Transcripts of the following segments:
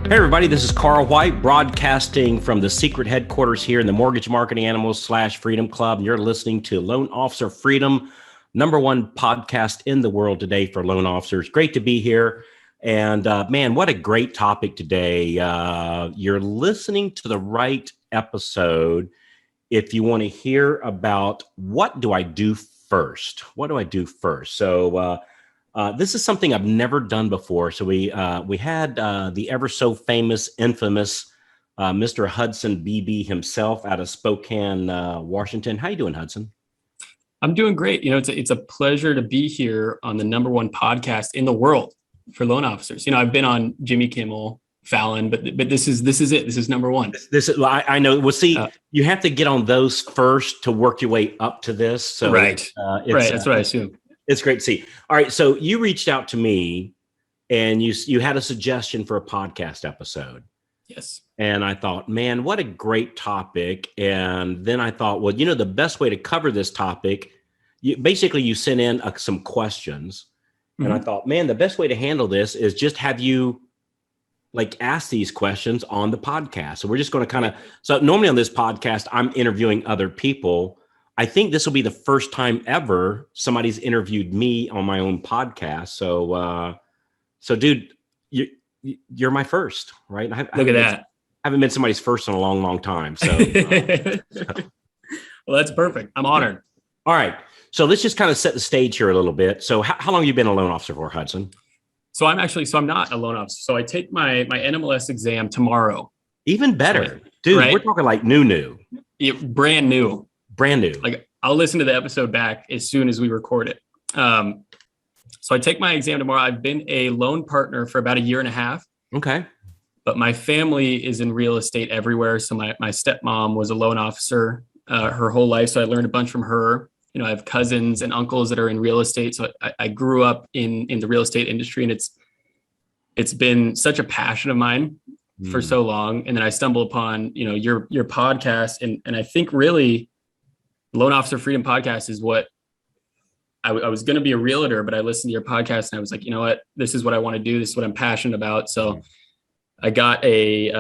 Hey everybody, this is Carl White broadcasting from the secret headquarters here in the Mortgage Marketing Animals / Freedom Club. And you're listening to Loan Officer Freedom, #1 podcast in the world today for loan officers. Great to be here. And man, what a great topic today. You're listening to the right episode if you want to hear about what do I do first? What do I do first? So this is something I've never done before. So we had the ever so famous, infamous Mr. Hudson BB himself out of Spokane, Washington. How you doing, Hudson? I'm doing great. You know, it's a pleasure to be here on the #1 podcast in the world for loan officers. You know, I've been on Jimmy Kimmel, Fallon, but this is it. This is #1. This is I know. Well, see, you have to get on those first to work your way up to this. So right. That's what I assume. It's great to see. All right. So you reached out to me and you had a suggestion for a podcast episode. Yes. And I thought, man, what a great topic. And then I thought, well, you know, the best way to cover this topic, you sent in some questions. Mm-hmm. And I thought, man, the best way to handle this is just have you ask these questions on the podcast. So we're just going to so normally on this podcast, I'm interviewing other people. I think this will be the first time ever somebody's interviewed me on my own podcast. So dude, you're my first, right? Look at that. I haven't been somebody's first in a long, long time. So, well, that's perfect. I'm honored. All right. So let's just kind of set the stage here a little bit. So how long have you been a loan officer for, Hudson? So I'm not a loan officer. So I take my NMLS exam tomorrow. Even better. Dude, right? We're talking like new. Brand new. Brand new. Like I'll listen to the episode back as soon as we record it. So I take my exam tomorrow. I've been a loan partner for about 1.5 years. Okay. But my family is in real estate everywhere. So my stepmom was a loan officer her whole life. So I learned a bunch from her. You know, I have cousins and uncles that are in real estate. So I grew up in the real estate industry, and it's been such a passion of mine for so long. And then I stumbled upon, you know, your podcast. And I think really Loan Officer Freedom Podcast is what I was going to be a realtor, but I listened to your podcast and I was like, you know what, this is what I want to do. This is what I'm passionate about. So I got a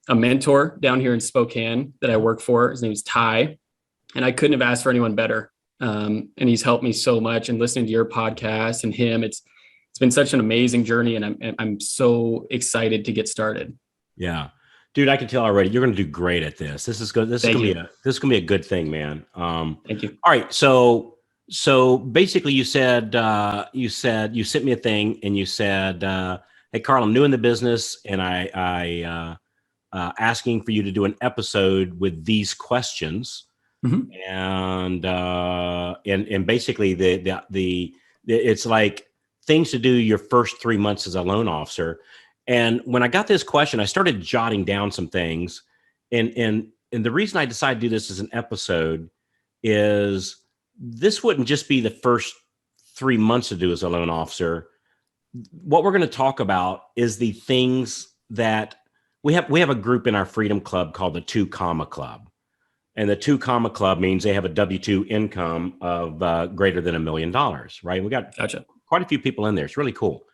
mentor down here in Spokane that I work for. His name is Ty, and I couldn't have asked for anyone better. And he's helped me so much, and listening to your podcast and him, it's been such an amazing journey, and I'm so excited to get started. Yeah. Dude, I can tell already you're going to do great at this. This is going to be a good thing, man. Thank you. All right. So basically you said you sent me a thing and you said, hey, Carl, I'm new in the business, and I asking for you to do an episode with these questions. Mm-hmm. And basically the it's like things to do your first 3 months as a loan officer. And when I got this question, I started jotting down some things. And the reason I decided to do this as an episode is this wouldn't just be the first 3 months to do as a loan officer. What we're going to talk about is the things that we have a group in our Freedom Club called the 2 Comma Club. And the 2 Comma Club means they have a W-2 income of greater than $1 million, right? We got quite a few people in there. It's really cool.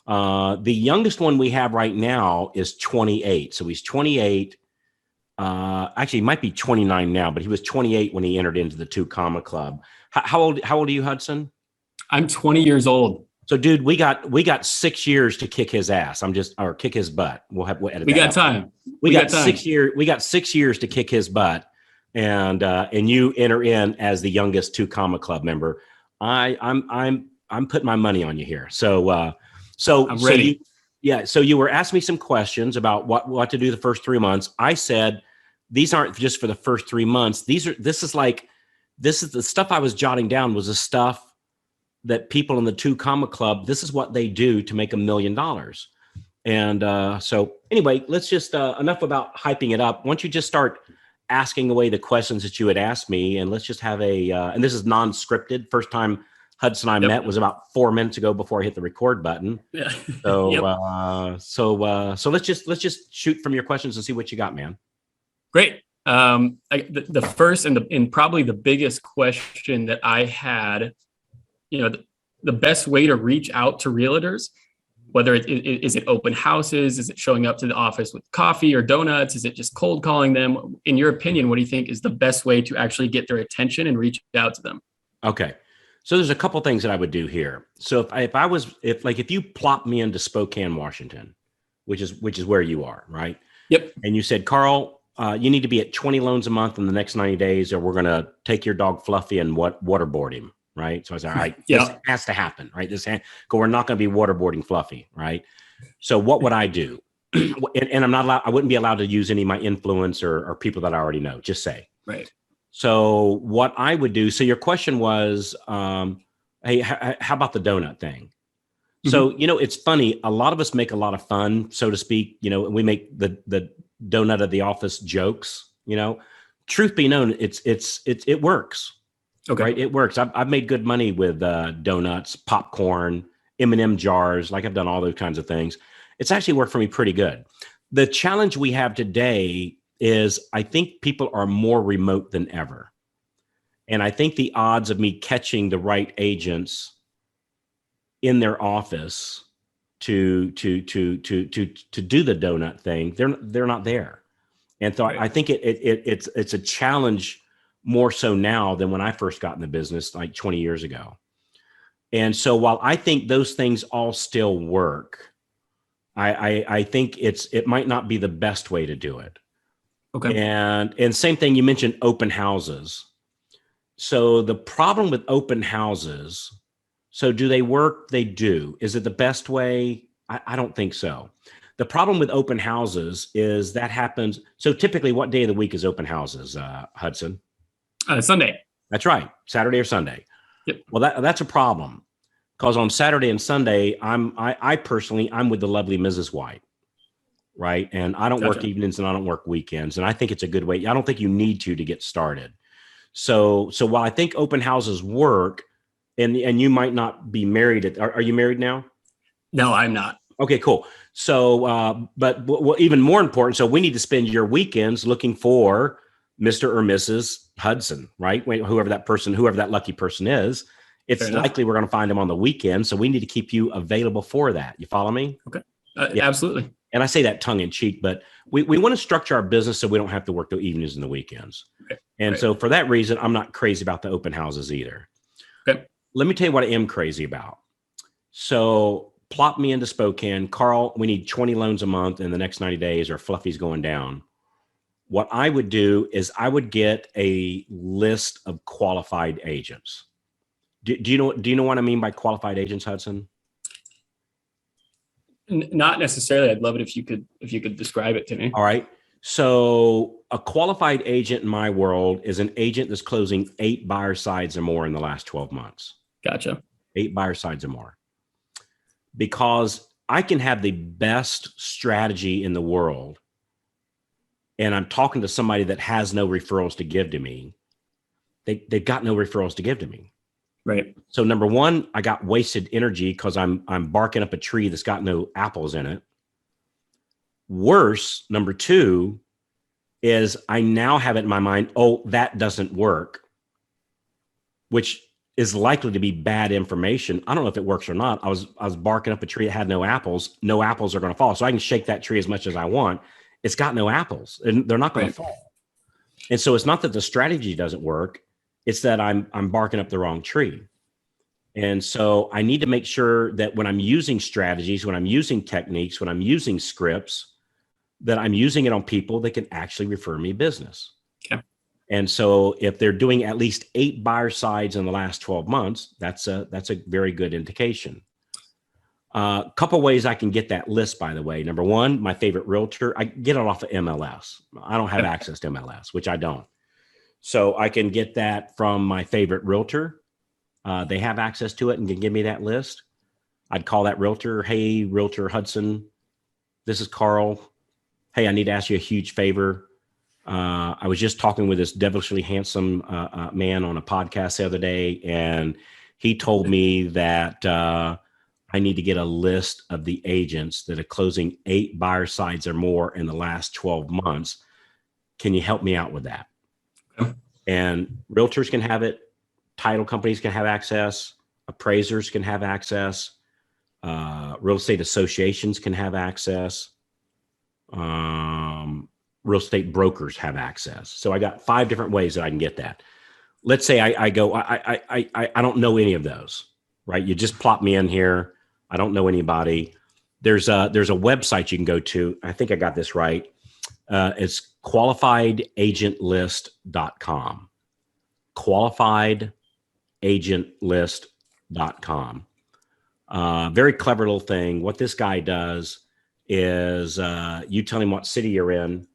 The youngest one we have right now is 28. So he's 28. Actually, he might be 29 now, but he was 28 when he entered into the 2 Comma Club. How old are you, Hudson? I'm 20 years old. So, dude, we got 6 years to kick his ass. Or kick his butt. We'll edit. We got time. We got 6 years. We got 6 years to kick his butt, and you enter in as the youngest 2 Comma Club member. I'm putting my money on you here. So I'm ready. So you were asking me some questions about what to do the first 3 months. I said these aren't just for the first 3 months. This is the stuff I was jotting down was the stuff that people in the 2 Comma Club, this is what they do to make $1 million. And so anyway, let's just enough about hyping it up. Why don't you just start asking away the questions that you had asked me, and let's just have and this is non-scripted. First time Hudson and I met was about 4 minutes ago before I hit the record button. Yeah. So so let's just shoot from your questions and see what you got, man. Great. The first and probably the biggest question that I had, you know, the best way to reach out to realtors whether is it open houses? Is it showing up to the office with coffee or donuts? Is it just cold calling them? In your opinion, what do you think is the best way to actually get their attention and reach out to them? Okay. So there's a couple things that I would do here. So if you plop me into Spokane, Washington, which is where you are, right? Yep. And you said, Carl, you need to be at 20 loans a month in the next 90 days, or we're going to take your dog Fluffy and waterboard him. Right. So I said, all right, Yeah. This has to happen, right? We're not going to be waterboarding Fluffy. Right. So what would I do? and I wouldn't be allowed to use any of my influence or people that I already know, just say. Right. So what I would do, so your question was, hey, how about the donut thing? Mm-hmm. So, it's funny. A lot of us make a lot of fun, so to speak. We make the donut of the office jokes, truth be known, it works. Okay. Right. It works. I've made good money with donuts, popcorn, M&M jars. Like I've done all those kinds of things. It's actually worked for me pretty good. The challenge we have today is I think people are more remote than ever. And I think the odds of me catching the right agents in their office to do the donut thing, they're not there. And so right. I think it's a challenge more so now than when I first got in the business like 20 years ago. And so while I think those things all still work, I think it might not be the best way to do it. Okay. And same thing, you mentioned open houses. So the problem with open houses, so do they work? They do. Is it the best way? I don't think so. The problem with open houses is that happens. So typically what day of the week is open houses, Hudson? Sunday. That's right. Saturday or Sunday. Yep. Well, that's a problem because on Saturday and Sunday, I personally, I'm with the lovely Mrs. White. Right. And I don't work evenings and I don't work weekends. And I think it's a good way. I don't think you need to get started. So while I think open houses work and you might not be married. Are you married now? No, I'm not. Okay, cool. So, but even more important, so we need to spend your weekends looking for Mr. or Mrs. Hudson, right? Whoever that lucky person is, it's likely we're going to find them on the weekend. So we need to keep you available for that. You follow me? Okay. Yeah. Absolutely. And I say that tongue in cheek, but we want to structure our business so we don't have to work the evenings and the weekends. Okay. And so for that reason, I'm not crazy about the open houses either. Okay. Let me tell you what I am crazy about. So plop me into Spokane. Carl, we need 20 loans a month in the next 90 days or Fluffy's going down. What I would do is I would get a list of qualified agents. Do you know what I mean by qualified agents, Hudson? Not necessarily. I'd love it if you could describe it to me. All right. So a qualified agent in my world is an agent that's closing 8 buyer sides or more in the last 12 months. Gotcha. 8 buyer sides or more. Because I can have the best strategy in the world and I'm talking to somebody that has no referrals to give to me. They've got no referrals to give to me. Right. So number one, I got wasted energy because I'm barking up a tree that's got no apples in it. Worse, number two, is I now have it in my mind, oh, that doesn't work, which is likely to be bad information. I don't know if it works or not. I was barking up a tree that had no apples. No apples are going to fall. So I can shake that tree as much as I want. It's got no apples and they're not going to fall. And so it's not that the strategy doesn't work. It's that I'm barking up the wrong tree. And so I need to make sure that when I'm using strategies, when I'm using techniques, when I'm using scripts, that I'm using it on people that can actually refer me business. Okay. And so if they're doing at least 8 buyer sides in the last 12 months, that's a very good indication. A couple ways I can get that list, by the way. Number one, my favorite realtor, I get it off of MLS. I don't have access to MLS, which I don't. So I can get that from my favorite realtor. They have access to it and can give me that list. I'd call that realtor. Hey, Realtor Hudson, this is Carl. Hey, I need to ask you a huge favor. I was just talking with this devilishly handsome man on a podcast the other day, and he told me that I need to get a list of the agents that are closing 8 buyer sides or more in the last 12 months. Can you help me out with that? Okay. And realtors can have it. Title companies can have access. Appraisers can have access. Real estate associations can have access. Real estate brokers have access. So I got 5 different ways that I can get that. Let's say I don't know any of those, right? You just plop me in here. I don't know anybody. There's a website you can go to. I think I got this right. It's qualifiedagentlist.com. Qualifiedagentlist.com. Very clever little thing. What this guy does is you tell him what city you're in,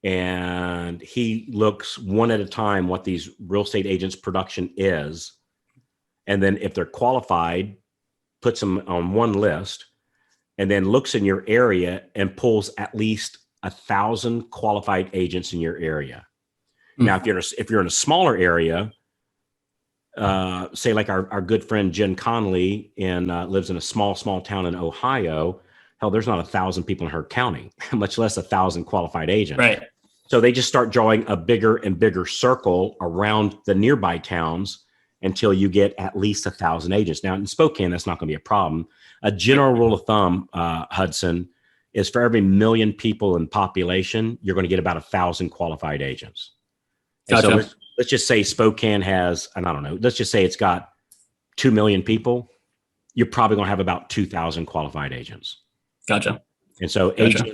and he looks one at a time what these real estate agents' production is. And then if they're qualified, puts them on one list, and then looks in your area and pulls at least 1,000 qualified agents in your area. Mm-hmm. Now, if you're in a smaller area, say like our good friend Jen Connolly lives in a small town in Ohio. Hell, there's not 1,000 people in her county, much less 1,000 qualified agents. Right. So they just start drawing a bigger and bigger circle around the nearby towns until you get at least 1,000 agents. Now in Spokane, that's not going to be a problem. A general rule of thumb, Hudson, is for every 1 million people in population, you're going to get about 1,000 qualified agents. Gotcha. So let's just say Spokane has, and I don't know, let's just say it's got 2 million people. You're probably going to have about 2,000 qualified agents. Gotcha. And so agents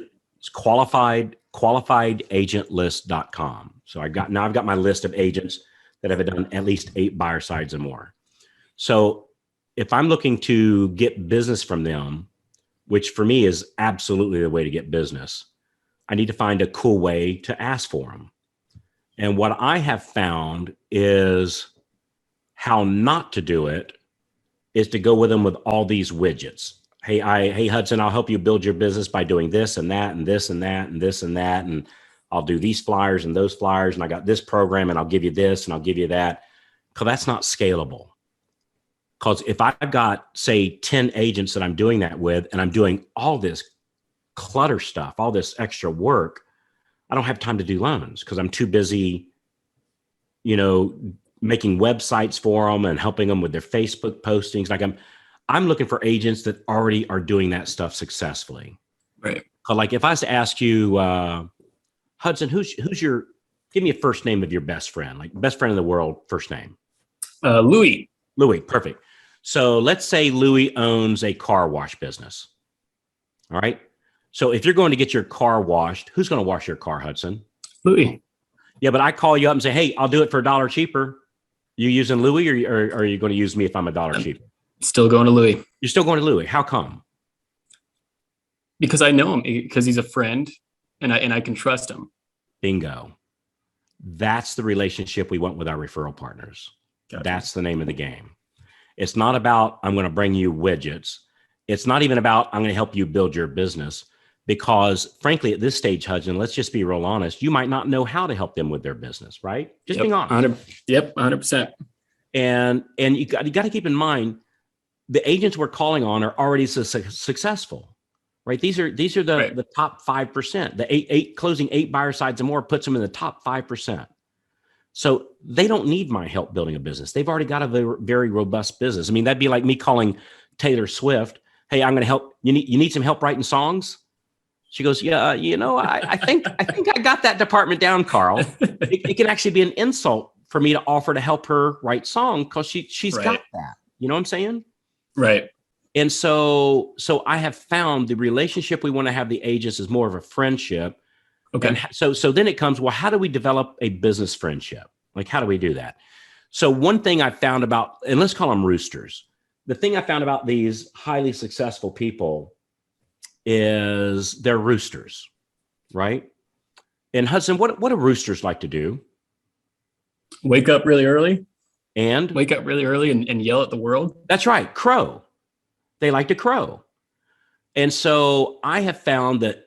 qualifiedagentlist.com. So I've got my list of agents that have done at least 8 buyer sides or more. So if I'm looking to get business from them, which for me is absolutely the way to get business, I need to find a cool way to ask for them. And what I have found is how not to do it is to go with them with all these widgets. Hey, Hudson, I'll help you build your business by doing this and that and this and that and this and that. And I'll do these flyers and those flyers. And I got this program and I'll give you this and I'll give you that. Because that's not scalable. Because if I've got, say, 10 agents that I'm doing that with, and I'm doing all this clutter stuff, all this extra work, I don't have time to do loans because I'm too busy, making websites for them and helping them with their Facebook postings. Like I'm looking for agents that already are doing that stuff successfully. Right. Like if I was to ask you, Hudson, give me a first name of your best friend, like best friend in the world, first name. Louis. Louis, perfect. So let's say Louis owns a car wash business. All right. So if you're going to get your car washed, who's going to wash your car, Hudson? Louis. Yeah, but I call you up and say, hey, I'll do it for $1 cheaper. You using Louis or are you going to use me if I'm $1 cheaper? Still going to Louis. You're still going to Louis. How come? Because I know him, because he's a friend and I can trust him. Bingo. That's the relationship we want with our referral partners. Gotcha. That's the name of the game. It's not about, I'm going to bring you widgets. It's not even about, I'm going to help you build your business. Because frankly, at this stage, Hudson, let's just be real honest. You might not know how to help them with their business, right? Just being honest. 100%. And you got to keep in mind, the agents we're calling on are already successful, right? These are the top 5%. The closing 8 buyer sides and more puts them in the top 5%. So they don't need my help building a business. They've already got a very, very robust business. I mean, that'd be like me calling Taylor Swift. Hey, I'm going to help. You need some help writing songs? She goes, yeah, I think I got that department down, Carl. It can actually be an insult for me to offer to help her write song because she's got that. You know what I'm saying? Right. And so I have found the relationship we want to have the agents is more of a friendship. Okay. And so then it comes, well, how do we develop a business friendship? Like, how do we do that? So one thing I found about, and let's call them roosters. The thing I found about these highly successful people is they're roosters, right? And Hudson, what do roosters like to do? Wake up really early. And yell at the world. That's right. Crow. They like to crow. And so I have found that,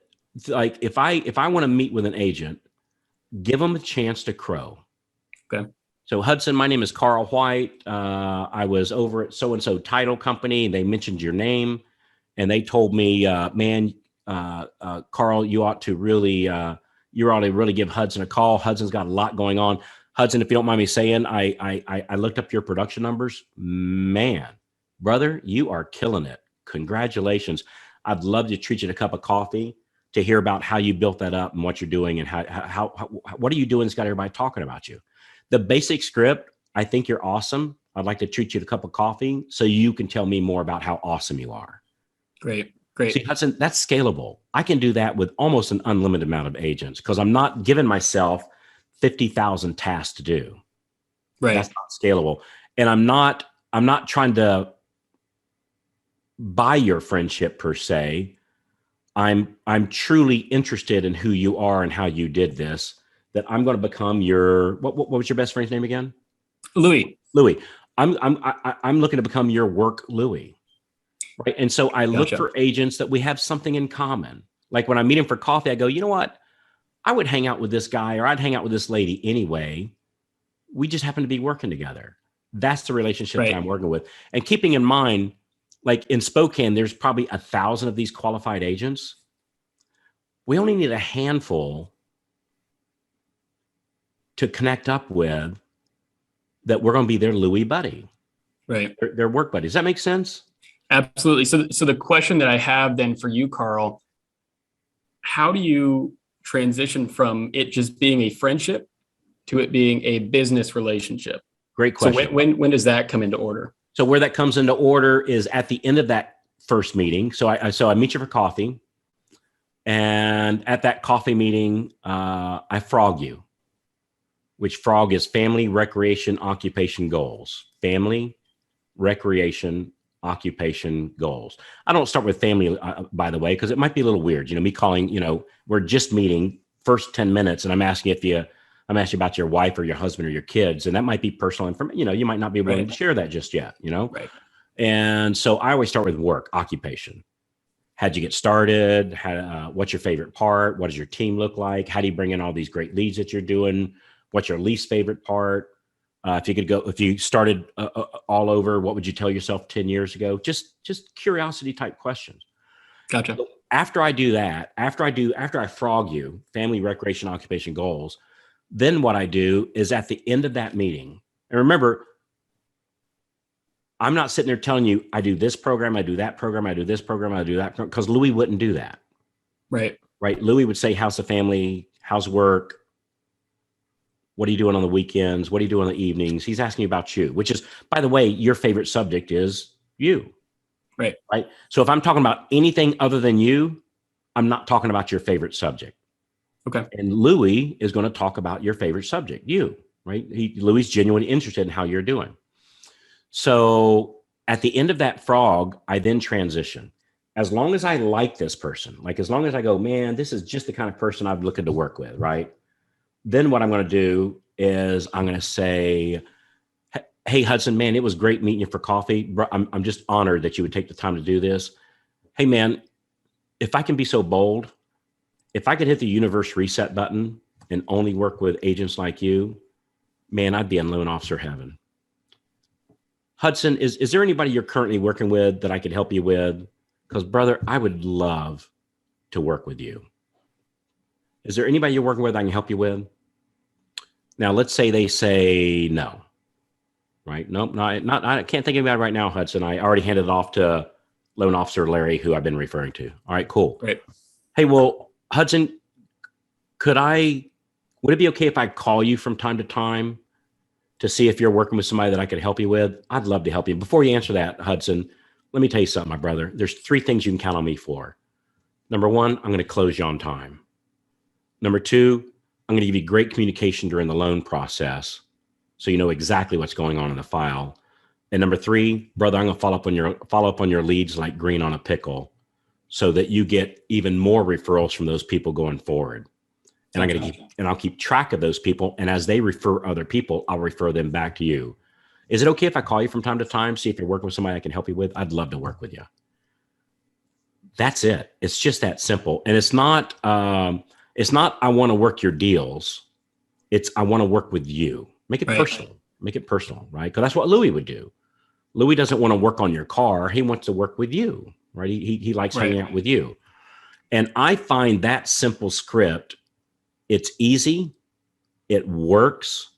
like, if I want to meet with an agent, give them a chance to crow. Okay. So Hudson, my name is Carl White. I was over at so-and-so title company. They mentioned your name and they told me, Carl, you ought to really give Hudson a call. Hudson's got a lot going on. Hudson, if you don't mind me saying, I looked up your production numbers. Man, brother, you are killing it. congratulations. I'd love to treat you to a cup of coffee to hear about how you built that up and what you're doing and how what are you doing that's got everybody talking about you. The basic script, I think you're awesome. I'd like to treat you to a cup of coffee so you can tell me more about how awesome you are. Great. See, Hudson, that's scalable. I can do that with almost an unlimited amount of agents because I'm not giving myself 50,000 tasks to do. Right. That's not scalable. And I'm not trying to buy your friendship per se. I'm truly interested in who you are and how you did this, that I'm going to become your, what was your best friend's name again? Louis. I'm looking to become your work Louis. Right. And so I look for agents that we have something in common. Like when I meet him for coffee, I go, you know what? I would hang out with this guy or I'd hang out with this lady anyway. We just happen to be working together. That's the relationship that I'm working with. And keeping in mind, like in Spokane, there's probably 1,000 of these qualified agents. We only need a handful to connect up with that we're going to be their Louis buddy. Right. Their work buddy. Does that make sense? Absolutely. So the question that I have then for you, Carl, how do you transition from it just being a friendship to it being a business relationship? Great question. So when does that come into order? So where that comes into order is at the end of that first meeting. So I meet you for coffee, and at that coffee meeting, I frog you, which frog is family, recreation, occupation, goals. Family, recreation, occupation, goals. I don't start with family, by the way, because it might be a little weird. Me calling, we're just meeting first 10 minutes and I'm asking I'm asking about your wife or your husband or your kids. And that might be personal information. You might not be willing to share that just yet, Right. And so I always start with work, occupation. How'd you get started? What's your favorite part? What does your team look like? How do you bring in all these great leads that you're doing? What's your least favorite part? If you started all over, what would you tell yourself 10 years ago? Just curiosity type questions. Gotcha. So after I do that, after I frog you, family, recreation, occupation, goals, then what I do is at the end of that meeting, and remember, I'm not sitting there telling you, I do this program, I do that program, I do this program, I do that, because Louis wouldn't do that. Right. Louis would say, how's the family? How's work? What are you doing on the weekends? What are you doing on the evenings? He's asking you about you, which is, by the way, your favorite subject is you. Right. So if I'm talking about anything other than you, I'm not talking about your favorite subject. Okay. And Louis is going to talk about your favorite subject, you, right? Louis is genuinely interested in how you're doing. So at the end of that frog, I then transition. As long as I like this person, as long as I go, man, this is just the kind of person I'm looking to work with, right? Then what I'm going to do is I'm going to say, hey, Hudson, man, it was great meeting you for coffee. I'm just honored that you would take the time to do this. Hey, man, if I can be so bold, if I could hit the universe reset button and only work with agents like you, man, I'd be in loan officer heaven. Hudson, is there anybody you're currently working with that I could help you with? Because, brother, I would love to work with you. Is there anybody you're working with I can help you with? Now, let's say they say no, right? Nope, not. I can't think of anybody right now, Hudson. I already handed it off to loan officer Larry, who I've been referring to. All right, cool. Great. Hey, well, Hudson, would it be okay if I call you from time to time to see if you're working with somebody that I could help you with? I'd love to help you. Before you answer that, Hudson, let me tell you something, my brother. There's 3 things you can count on me for. Number 1, I'm going to close you on time. Number 2, I'm going to give you great communication during the loan process so you know exactly what's going on in the file. And number 3, brother, I'm going to follow up on your leads like green on a pickle so that you get even more referrals from those people going forward. And I'll keep track of those people. And as they refer other people, I'll refer them back to you. Is it okay if I call you from time to time, see if you're working with somebody I can help you with? I'd love to work with you. That's it. It's just that simple. And it's not I want to work your deals. It's I want to work with you. Make it personal. Make it personal, right? Because that's what Louis would do. Louis doesn't want to work on your car. He wants to work with you, right? He likes hanging out with you. And I find that simple script, it's easy, it works,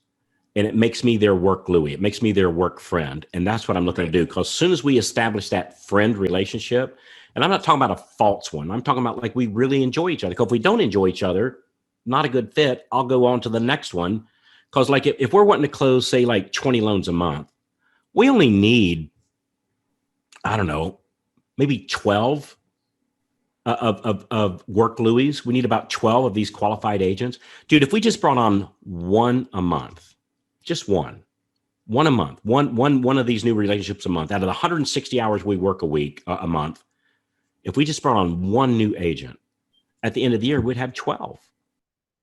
and it makes me their work Louie. It makes me their work friend. And that's what I'm looking to do. Because as soon as we establish that friend relationship, and I'm not talking about a false one, I'm talking about like we really enjoy each other. Because if we don't enjoy each other, not a good fit, I'll go on to the next one. Because like if we're wanting to close, say like 20 loans a month, we only need, I don't know, maybe 12 of work Louis. We need about 12 of these qualified agents. Dude, if we just brought on one a month, just one a month, one of these new relationships a month out of the 160 hours we work a month, if we just brought on one new agent, at the end of the year, we'd have 12.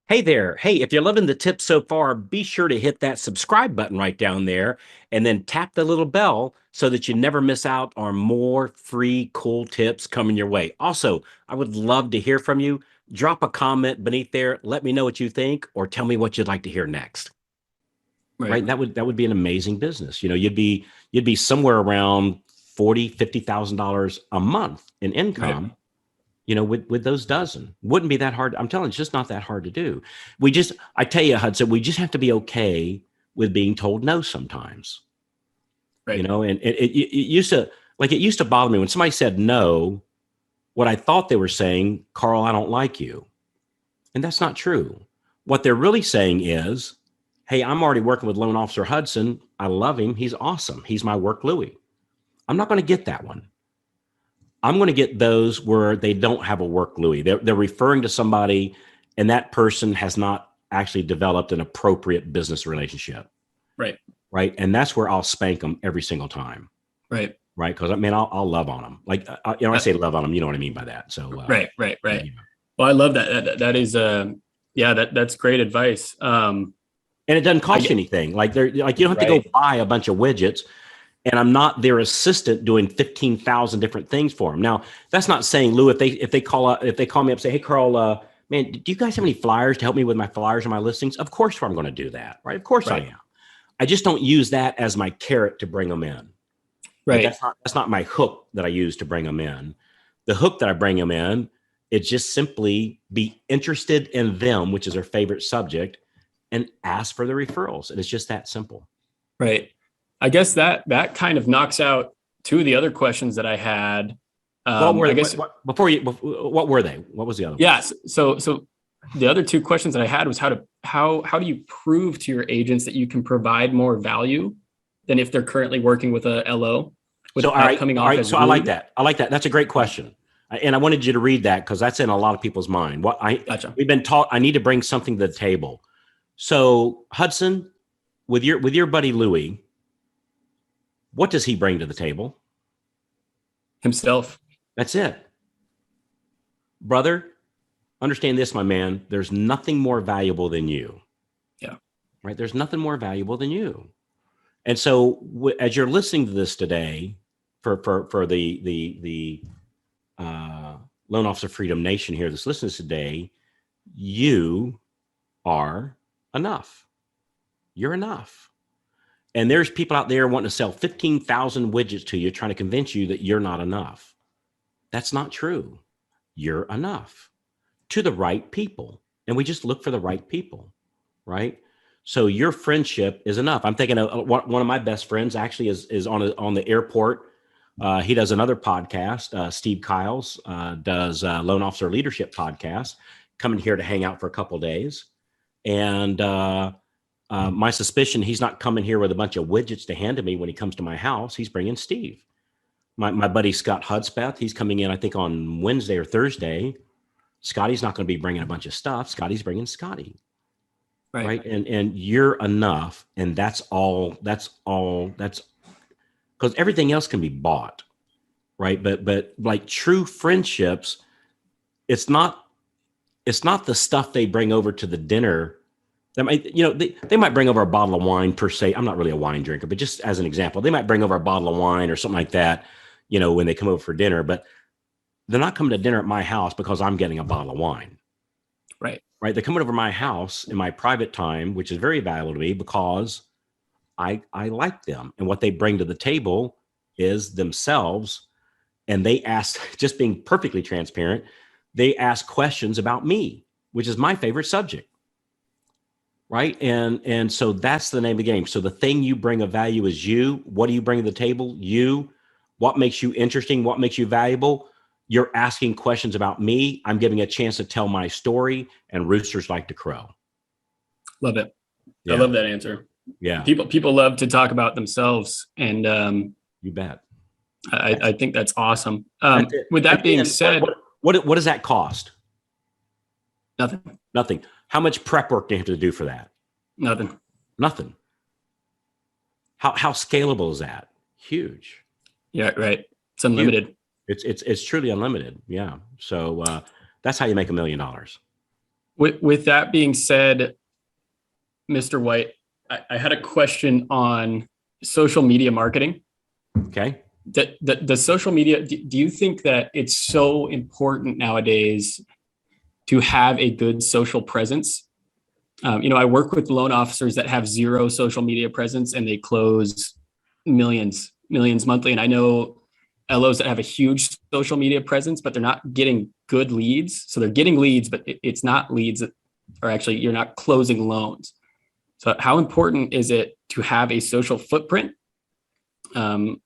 Hey there. Hey, if you're loving the tips so far, be sure to hit that subscribe button right down there and then tap the little bell so that you never miss out on more free, cool tips coming your way. Also, I would love to hear from you. Drop a comment beneath there. Let me know what you think or tell me what you'd like to hear next. Right. That would be an amazing business. You know, you'd be somewhere around $40,000-$50,000 a month in income. Right. You know, with those dozen. Wouldn't be that hard. I'm telling you, it's just not that hard to do. I tell you, Hudson, we just have to be okay with being told no sometimes. Right. You know, and it used to bother me when somebody said no, what I thought they were saying, Carl, I don't like you. And that's not true. What they're really saying is, hey, I'm already working with Loan Officer Hudson. I love him. He's awesome. He's my work Louie. I'm not going to get that one. I'm going to get those where they don't have a work Louie. They're referring to somebody and that person has not actually developed an appropriate business relationship. Right. Right. And that's where I'll spank them every single time. Right. Right. Because I mean, I'll love on them. Like, I say love on them. You know what I mean by that. So, right. You know. Well, I love that. That is, that's great advice. And it doesn't cost you anything. Like you don't have to go buy a bunch of widgets. And I'm not their assistant doing 15,000 different things for them. Now, that's not saying, Lou, if they call me up and say, hey, Carl, man, do you guys have any flyers to help me with my flyers and my listings? Of course, I'm going to do that. Right. Of course I am. I just don't use that as my carrot to bring them in. Right. Like that's not my hook that I use to bring them in. The hook that I bring them in is just simply be interested in them, which is their favorite subject, and ask for the referrals. And it's just that simple. Right. I guess that kind of knocks out two of the other questions that I had. What were they? What were they? What was the other one? Yes. So the other two questions that I had was how do you prove to your agents that you can provide more value than if they're currently working with a LO? So I like that. That's a great question. And I wanted you to read that because that's in a lot of people's mind. Gotcha. We've been taught I need to bring something to the table. So Hudson, with your buddy Louie, what does he bring to the table? Himself. That's it. Brother, understand this, my man. There's nothing more valuable than you. Yeah. Right? There's nothing more valuable than you. And so as you're listening to this today for the Loan Officer Freedom Nation here that's listening today, you are enough. You're enough. And there's people out there wanting to sell 15,000 widgets to you, trying to convince you that you're not enough. That's not true. You're enough to the right people. And we just look for the right people, right? So your friendship is enough. I'm thinking of one of my best friends actually is on the airport. He does another podcast. Steve Kiles does Loan Officer Leadership podcast, coming here to hang out for a couple of days. And my suspicion, he's not coming here with a bunch of widgets to hand to me when he comes to my house. He's bringing Steve. My buddy Scott Hudspeth, he's coming in, I think, on Wednesday or Thursday. Scotty's not going to be bringing a bunch of stuff. Scotty's bringing Scotty. Right. And you're enough. And that's all. Because everything else can be bought. Right. But like true friendships, it's not the stuff they bring over to the dinner. They might bring over a bottle of wine per se. I'm not really a wine drinker, but just as an example, they might bring over a bottle of wine or something like that, when they come over for dinner, but they're not coming to dinner at my house because I'm getting a bottle of wine. Right. They're coming over to my house in my private time, which is very valuable to me because I like them. And what they bring to the table is themselves. And they ask, just being perfectly transparent, they ask questions about me, which is my favorite subject. right? And so that's the name of the game. So the thing you bring of value is you. What do you bring to the table? You. What makes you interesting? What makes you valuable? You're asking questions about me. I'm giving a chance to tell my story, and roosters like to crow. Love it. I Yeah. love that answer. Yeah. People love to talk about themselves, and You bet. I think that's awesome. That's it. With that being said, what does that cost? nothing. Nothing. How much prep work do you have to do for that? Nothing. Nothing. How scalable is that? Huge. Yeah, right. It's unlimited. Huge. It's truly unlimited. Yeah. So that's how you make $1 million. With that being said, Mr. White, I had a question on social media marketing. Okay. The social media, do you think that it's so important nowadays to have a good social presence? I work with loan officers that have zero social media presence and they close millions monthly. And I know LOs that have a huge social media presence, but they're not getting good leads. So they're getting leads, but it's not leads that are actually, you're not closing loans. So how important is it to have a social footprint? And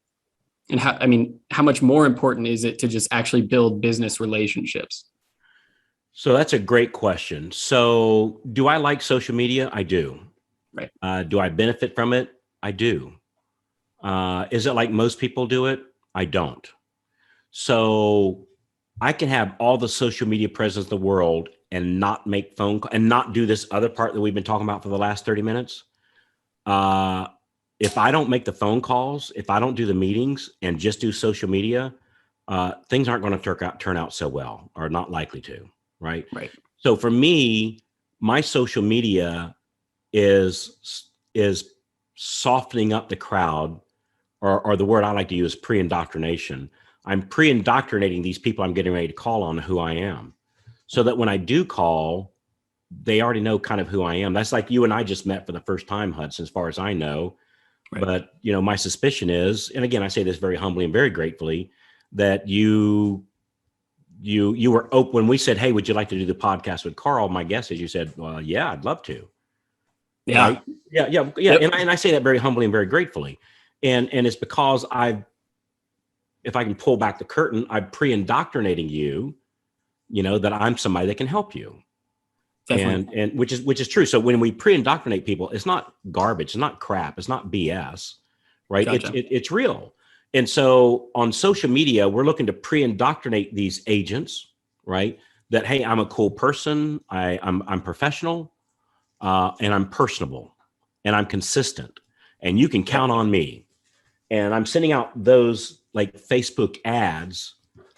how much more important is it to just actually build business relationships? So that's a great question. So do I like social media? I do. Right. Do I benefit from it? I do. Is it like most people do it? I don't. So I can have all the social media presence in the world and not make phone calls and not do this other part that we've been talking about for the last 30 minutes. If I don't make the phone calls, if I don't do the meetings and just do social media, things aren't going to turn out so well, or not likely to. Right. So for me, my social media is softening up the crowd, or the word I like to use, pre-indoctrination. I'm pre-indoctrinating these people I'm getting ready to call on who I am, so that when I do call, they already know kind of who I am. That's like you and I just met for the first time, Hudson, as far as I know. Right. But my suspicion is, and again, I say this very humbly and very gratefully, that you were open when we said, "Hey, would you like to do the podcast with Carl?" My guess is you said, "Well, yeah, I'd love to." Yeah. Right? Yeah. Yep. And I say that very humbly and very gratefully. And it's because if I can pull back the curtain, I'm pre-indoctrinating you, that I'm somebody that can help you. Definitely. And which is true. So when we pre-indoctrinate people, it's not garbage, it's not crap, it's not BS, right? Gotcha. It's real. And so on social media, we're looking to pre-indoctrinate these agents, right? That, hey, I'm a cool person, I'm professional, and I'm personable, and I'm consistent, and you can count on me. And I'm sending out those like Facebook ads,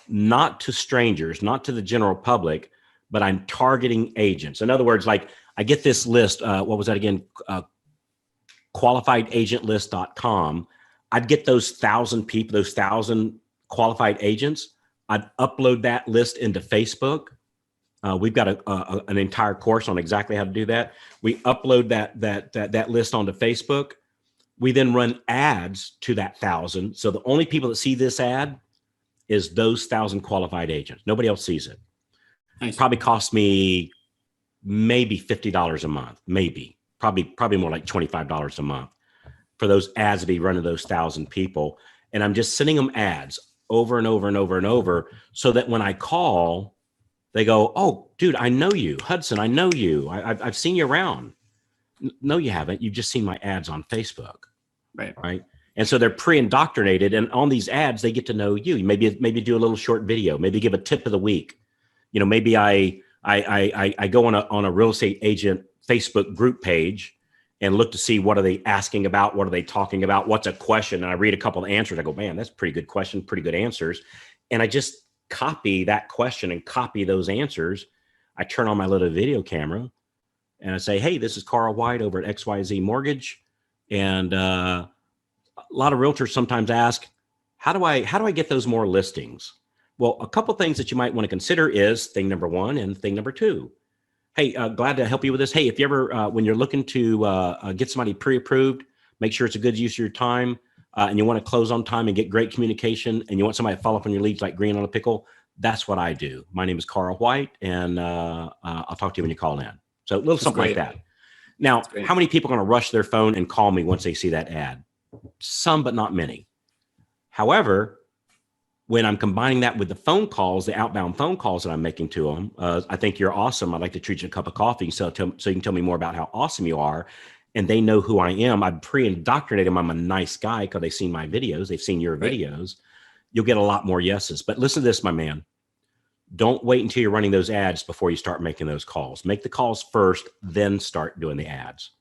not to strangers, not to the general public, but I'm targeting agents. In other words, like I get this list, what was that again? Qualifiedagent.list.com. I'd get those 1,000 people, those 1,000 qualified agents. I'd upload that list into Facebook. We've got an entire course on exactly how to do that. We upload that list onto Facebook. We then run ads to that 1,000. So the only people that see this ad is those 1,000 qualified agents. Nobody else sees it. Nice. Probably cost me maybe $50 a month, maybe probably more like $25 a month for those ads to be run to those 1,000 people. And I'm just sending them ads over and over and over and over, so that when I call, they go, "Oh, dude, I know you, Hudson. I know you. I've seen you around." No, you haven't. You've just seen my ads on Facebook. Right. And so they're pre-indoctrinated, and on these ads, they get to know you. Maybe do a little short video, maybe give a tip of the week. Maybe I go on a real estate agent Facebook group page and look to see what are they asking about, what are they talking about, what's a question, and I read a couple of answers. I go, man, that's a pretty good question, pretty good answers, and I just copy that question and copy those answers. I turn on my little video camera and I say, "Hey, this is Carl White over at XYZ Mortgage," and a lot of realtors sometimes ask, how do I get those more listings? Well, a couple of things that you might want to consider is thing number one and thing number two. Hey, glad to help you with this. Hey, if you ever, when you're looking to get somebody pre-approved, make sure it's a good use of your time, and you want to close on time and get great communication, and you want somebody to follow up on your leads like green on a pickle, that's what I do. My name is Carl White, and I'll talk to you when you call in. So a little something like that. Now, That's great. how many people are going to rush their phone and call me once they see that ad? Some, but not many. However, when I'm combining that with the phone calls, the outbound phone calls that I'm making to them, I think you're awesome. I'd like to treat you to a cup of coffee so you can tell me more about how awesome you are. And they know who I am. I've pre-indoctrinated them. I'm a nice guy because they've seen my videos. They've seen your videos. You'll get a lot more yeses. But listen to this, my man. Don't wait until you're running those ads before you start making those calls. Make the calls first, then start doing the ads.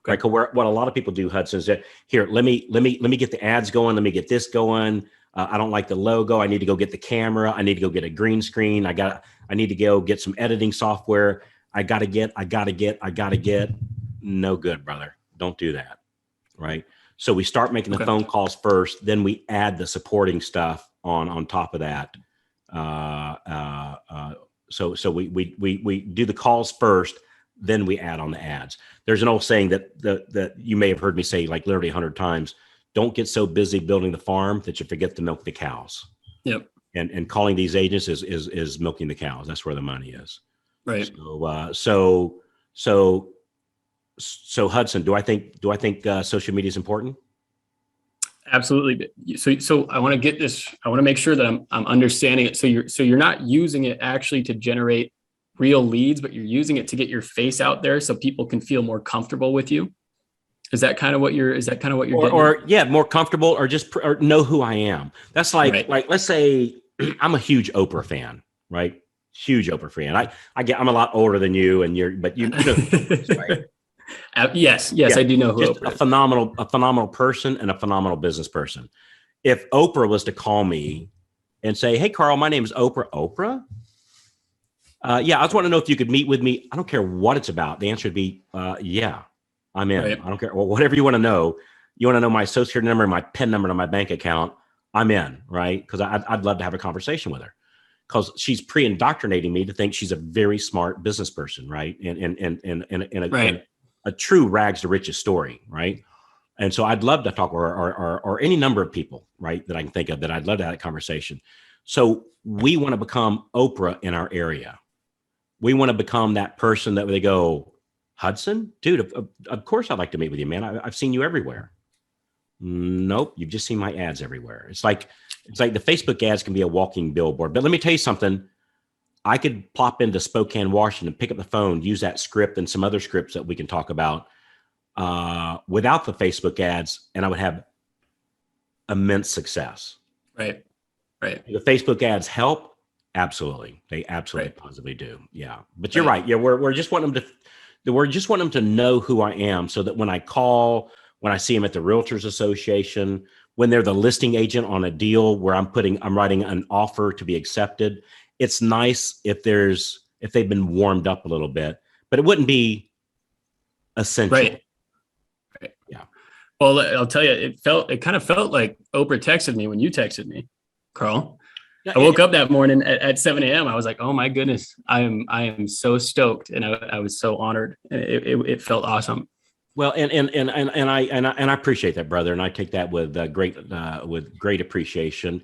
Okay. Right? 'Cause what a lot of people do, Hudson, is that here, let me get the ads going. Let me get this going. I don't like the logo. I need to go get the camera. I need to go get a green screen. I need to go get some editing software. I gotta get. No good, brother. Don't do that. Right. So we start making the phone calls first, then we add the supporting stuff on top of that. So we do the calls first, then we add on the ads. There's an old saying that you may have heard me say like literally 100 times. Don't get so busy building the farm that you forget to milk the cows. Yep. And calling these agents is milking the cows. That's where the money is. Right. So Hudson, do I think social media is important? Absolutely. So I want to get this. I want to make sure that I'm understanding it. So you're not using it actually to generate real leads, but you're using it to get your face out there so people can feel more comfortable with you. Is that kind of what you're getting? Or yeah, more comfortable, or just know who I am. That's like let's say I'm a huge Oprah fan, right? Huge Oprah fan. I'm a lot older than you, but you know, right? Yes, I do know who just Oprah is. A phenomenal person and a phenomenal business person. If Oprah was to call me and say, "Hey, Carl, my name is Oprah." Oprah? Yeah, I just want to know if you could meet with me. I don't care what it's about. The answer would be, yeah, I'm in. Right. I don't care. Well, whatever you want to know. You want to know my social security number, my PIN number to my bank account. I'm in, right? Because I'd love to have a conversation with her. Because she's pre-indoctrinating me to think she's a very smart business person, right? And a true rags to riches story, right? And so I'd love to talk, or any number of people, right, that I can think of that I'd love to have a conversation. So we want to become Oprah in our area. We want to become that person that they go, Hudson, dude, of course I'd like to meet with you, man. I've seen you everywhere. Nope, you've just seen my ads everywhere. It's like the Facebook ads can be a walking billboard. But let me tell you something. I could plop into Spokane, Washington, pick up the phone, use that script and some other scripts that we can talk about without the Facebook ads, and I would have immense success. Right. The Facebook ads help. Absolutely. They absolutely positively do. Yeah. But you're right. Yeah. We're just wanting them to know who I am, so that when I call, when I see them at the Realtors Association, when they're the listing agent on a deal where I'm writing an offer to be accepted, it's nice if they've been warmed up a little bit, but it wouldn't be essential. Right. Yeah. Well, I'll tell you, it kind of felt like Oprah texted me when you texted me, Carl. I woke up that morning at 7 a.m. I was like, oh my goodness, I am so stoked. And I was so honored. It felt awesome. Well, and I appreciate that, brother. And I take that with great appreciation.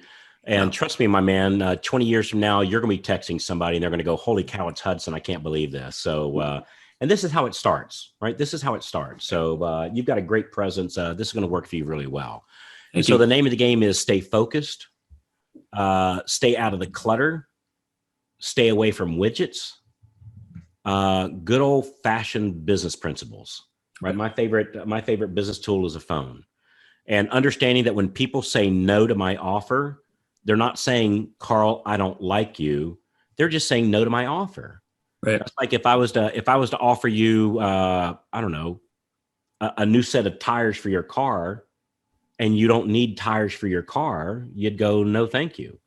And trust me, my man, 20 years from now, you're going to be texting somebody and they're going to go, holy cow, it's Hudson. I can't believe this. So, and this is how it starts, right? This is how it starts. So you've got a great presence. This is going to work for you really well. And so the name of the game is stay focused, stay out of the clutter, stay away from widgets, good old fashioned business principles, right? My favorite business tool is a phone, and understanding that when people say no to my offer, they're not saying, Carl, I don't like you. They're just saying no to my offer. Right. It's like if I was to offer you, I don't know, a new set of tires for your car, and you don't need tires for your car, you'd go, no, thank you.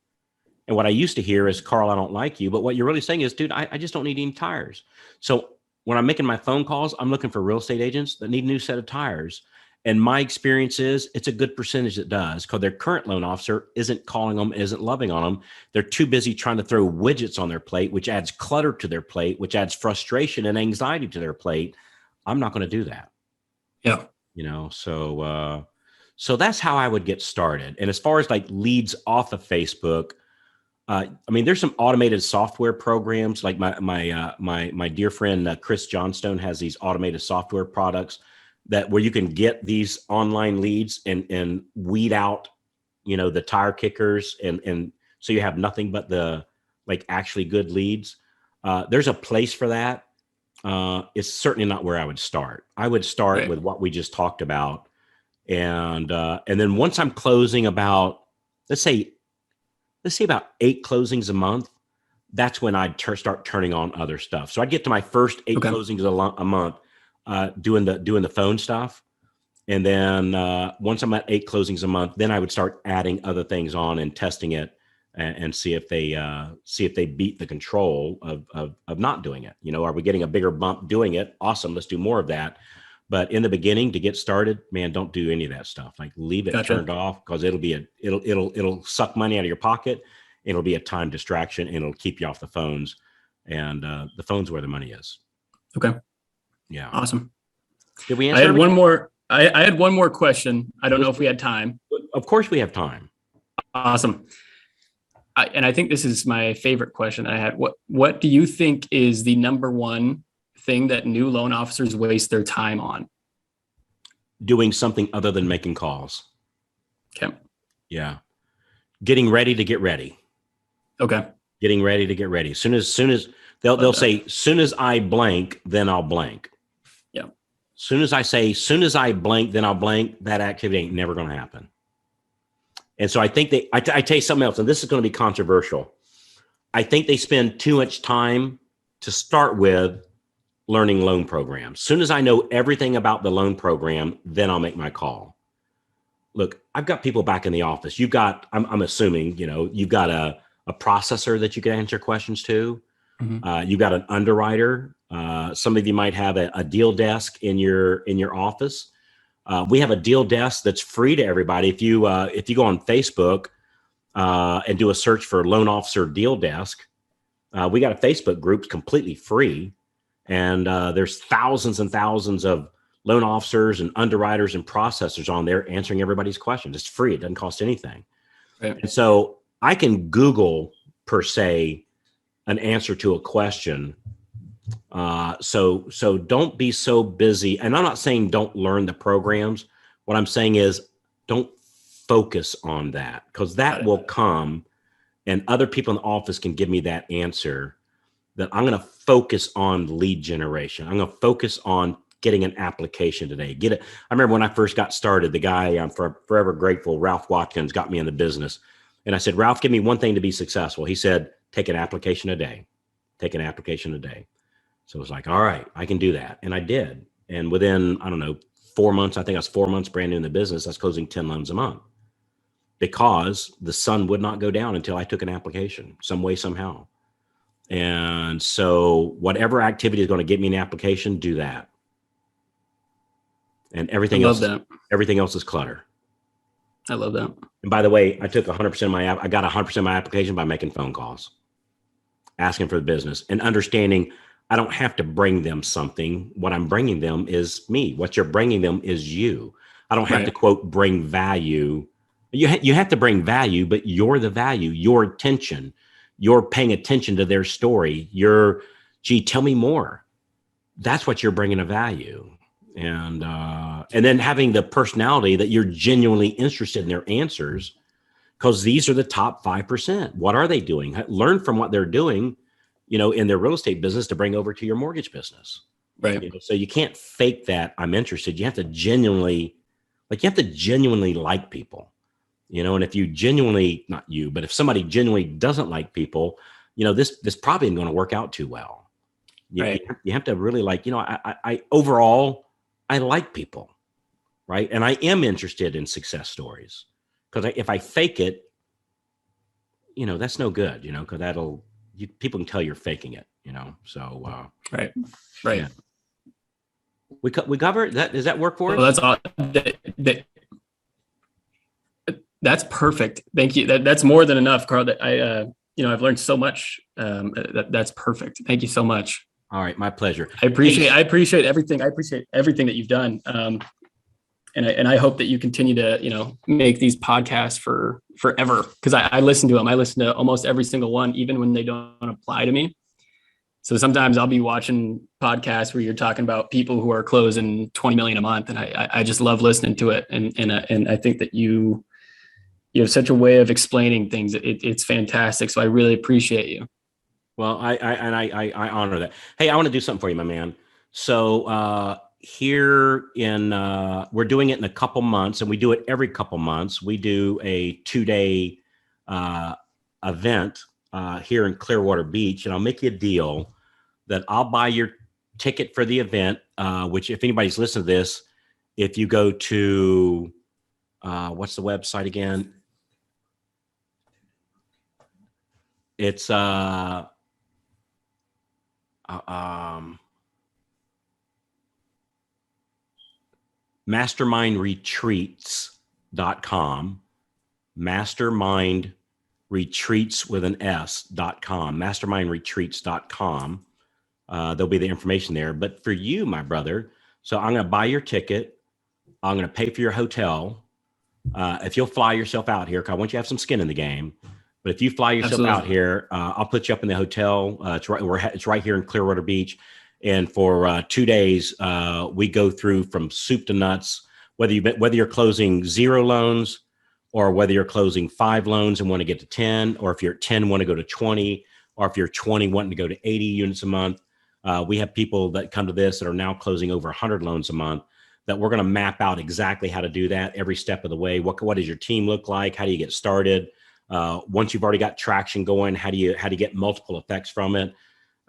And what I used to hear is, Carl, I don't like you. But what you're really saying is, dude, I just don't need any tires. So when I'm making my phone calls, I'm looking for real estate agents that need a new set of tires. And my experience is it's a good percentage that does, because their current loan officer isn't calling them, isn't loving on them. They're too busy trying to throw widgets on their plate, which adds clutter to their plate, which adds frustration and anxiety to their plate. I'm not going to do that. Yeah. So that's how I would get started. And as far as like leads off of Facebook, I mean, there's some automated software programs like my dear friend Chris Johnstone has these automated software products where you can get these online leads and weed out, the tire kickers, and so you have nothing but the like actually good leads. There's a place for that. It's certainly not where I would start. I would start with what we just talked about, and then once I'm closing about, let's say about 8 closings a month, that's when I'd start turning on other stuff. So I'd get to my first 8 closings a month, doing the phone stuff. And then once I'm at 8 closings a month, then I would start adding other things on and testing it and see if they beat the control of not doing it. Are we getting a bigger bump doing it? Awesome. Let's do more of that. But in the beginning, to get started, man, don't do any of that stuff. Like leave it turned off, because it'll suck money out of your pocket. It'll be a time distraction, and it'll keep you off the phones. And the phone's where the money is. Okay. Yeah. Awesome. Did we answer? I had one more. I had one more question. I don't know if we had time. Of course we have time. Awesome. And I think this is my favorite question I had. What do you think is the number one thing that new loan officers waste their time on? Doing something other than making calls. Okay. Yeah. Getting ready to get ready. Okay. Getting ready to get ready. Soon as they'll say, soon as I blank, then I'll blank. Yeah. Soon as I blank, then I'll blank, that activity ain't never going to happen. And so I think I tell you something else, and this is going to be controversial. I think they spend too much time to start with learning loan programs. Soon as I know everything about the loan program, then I'll make my call. Look, I've got people back in the office. I'm assuming, you've got a processor that you can answer questions to. Mm-hmm. You've got an underwriter. Some of you might have a deal desk in your office. We have a deal desk that's free to everybody. If you go on Facebook and do a search for loan officer deal desk, we got a Facebook group completely free. And there's thousands and thousands of loan officers and underwriters and processors on there answering everybody's questions. It's free. It doesn't cost anything. Right. And so I can Google, per se, an answer to a question. So don't be so busy. And I'm not saying don't learn the programs. What I'm saying is don't focus on that, because that will come and other people in the office can give me that answer. That I'm going to focus on lead generation. I'm going to focus on getting an application today. I remember when I first got started, the guy I'm forever grateful, Ralph Watkins, got me in the business. And I said, Ralph, give me one thing to be successful. He said, take an application a day. Take an application a day. So I was like, all right, I can do that. And I did. And within, 4 months, I think I was 4 months brand new in the business, I was closing 10 loans a month, because the sun would not go down until I took an application some way, somehow. And so whatever activity is going to get me an application, do that. And everything else is clutter. I love that. And by the way, I took 100% of I got 100% of my application by making phone calls, asking for the business, and understanding I don't have to bring them something. What I'm bringing them is me. What you're bringing them is you. I don't have to, quote, bring value. You have to bring value, but you're the value, your attention. You're paying attention to their story. Tell me more. That's what you're bringing a value. And then having the personality that you're genuinely interested in their answers, because these are the top 5%. What are they doing? Learn from what they're doing, in their real estate business to bring over to your mortgage business. Right. So you can't fake that I'm interested. You have to genuinely like people. And if you genuinely, not you, but if somebody genuinely doesn't like people, this probably isn't going to work out too well. You have to really I overall, I like people, right? And I am interested in success stories, because if I fake it, that's no good, because people can tell you're faking it, so. Right. Yeah. We cover it. Does that work for us? Well, that's all. That's perfect. Thank you. That's more than enough, Carl. That I've learned so much. That's perfect. Thank you so much. All right. My pleasure. I appreciate everything. I appreciate everything that you've done. And I hope that you continue to, make these podcasts for forever. Cause I listen to them. I listen to almost every single one, even when they don't apply to me. So sometimes I'll be watching podcasts where you're talking about people who are closing 20 million a month. And I just love listening to it. And I think that you have such a way of explaining things. It's fantastic. So I really appreciate you. Well, I honor that. Hey, I want to do something for you, my man. So here in we're doing it in a couple months, and we do it every couple months. We do a 2-day event here in Clearwater Beach, and I'll make you a deal that I'll buy your ticket for the event. Which, if anybody's listening to this, if you go to what's the website again? It's mastermindretreats.com, mastermindretreats with an S.com, mastermindretreats.com. There'll be the information there. But for you, my brother, so I'm going to buy your ticket. I'm going to pay for your hotel. If you'll fly yourself out here, because I want you to have some skin in the game. But if you fly yourself out here, I'll put you up in the hotel. It's right here in Clearwater Beach. And for 2 days, we go through from soup to nuts, whether you're closing 0 loans, or whether you're closing 5 loans and want to get to 10, or if you're at 10, want to go to 20, or if you're 20, wanting to go to 80 units a month. We have people that come to this that are now closing over 100 loans a month, that we're going to map out exactly how to do that every step of the way. What does your team look like? How do you get started? Once you've already got traction going, how do you get multiple effects from it?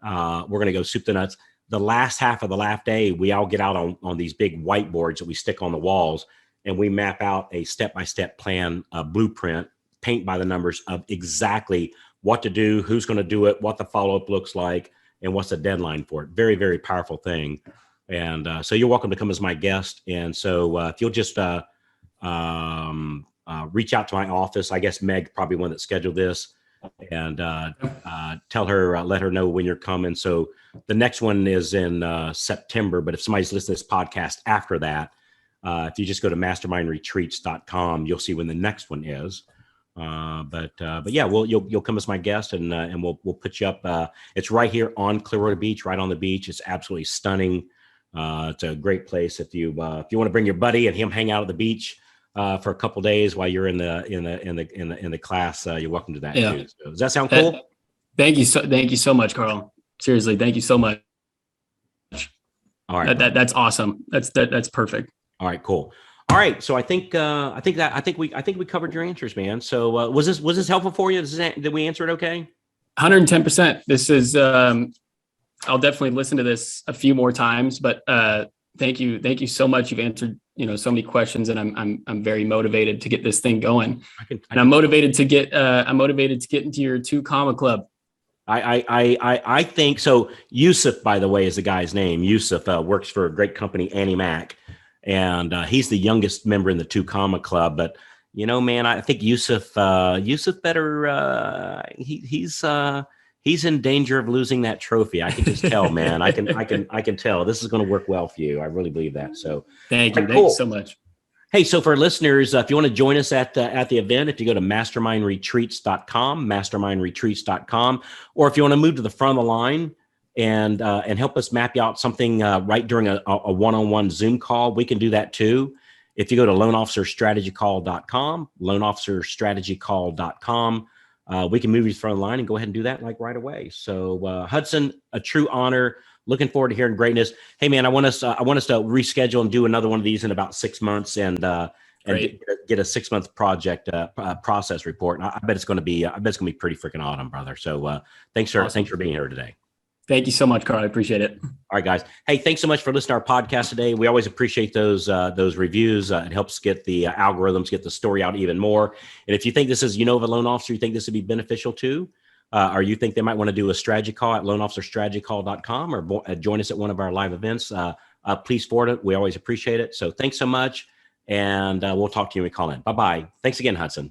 We're going to go soup to nuts. The last half of the last day, we all get out on these big whiteboards that we stick on the walls, and we map out a step-by-step plan, a blueprint, paint by the numbers of exactly what to do, who's going to do it, what the follow-up looks like, and what's the deadline for it. Very, very powerful thing. And so you're welcome to come as my guest. And so if you'll just reach out to my office, I guess Meg probably one that scheduled this, and tell her, let her know when you're coming. So the next one is in September, but if somebody's listening to this podcast after that, if you just go to mastermindretreats.com, you'll see when the next one is. But yeah, you'll come as my guest, and we'll put you up. It's right here on Clearwater Beach, right on the beach. It's absolutely stunning. It's a great place if you want to bring your buddy and him hang out at the beach for a couple days while you're in the class. You're welcome to that too. So, does that sound cool? Thank you so much, Carl. Seriously, thank you so much. All right, that's awesome. That's perfect. All right, cool. All right, so I think we covered your answers, man. So was this helpful for you? Did we answer it okay? 110%. This is I'll definitely listen to this a few more times, but thank you so much. You've answered so many questions, and I'm very motivated to get this thing going. I'm motivated to get into your 2 comma club. I think so. Yusuf, by the way, is the guy's name. Yusuf works for a great company, Annie Mac, and he's the youngest member in the 2 comma club. But man, I think Yusuf better. He's in danger of losing that trophy. I can just tell, man. I can tell this is going to work well for you. I really believe that. So thank you. Thank you so much. Hey, so for listeners, if you want to join us at the event, if you go to mastermindretreats.com, mastermindretreats.com, or if you want to move to the front of the line and help us map out something right during a one-on-one Zoom call, we can do that too. If you go to loanofficerstrategycall.com, loanofficerstrategycall.com, we can move you to the front of the line and go ahead and do that like right away. So Hudson, a true honor. Looking forward to hearing greatness. Hey man, I want us to reschedule and do another one of these in about 6 months, and get a 6-month project process report. And I bet it's going to be pretty freaking awesome, brother. So thanks for being here today. Thank you so much, Carl. I appreciate it. All right, guys. Hey, thanks so much for listening to our podcast today. We always appreciate those reviews. It helps get the algorithms, get the story out even more. And if you think this is, of a loan officer, you think this would be beneficial too, or you think they might want to do a strategy call at loanofficerstrategycall.com, or join us at one of our live events, please forward it. We always appreciate it. So thanks so much. And we'll talk to you when we call in. Bye-bye. Thanks again, Hudson.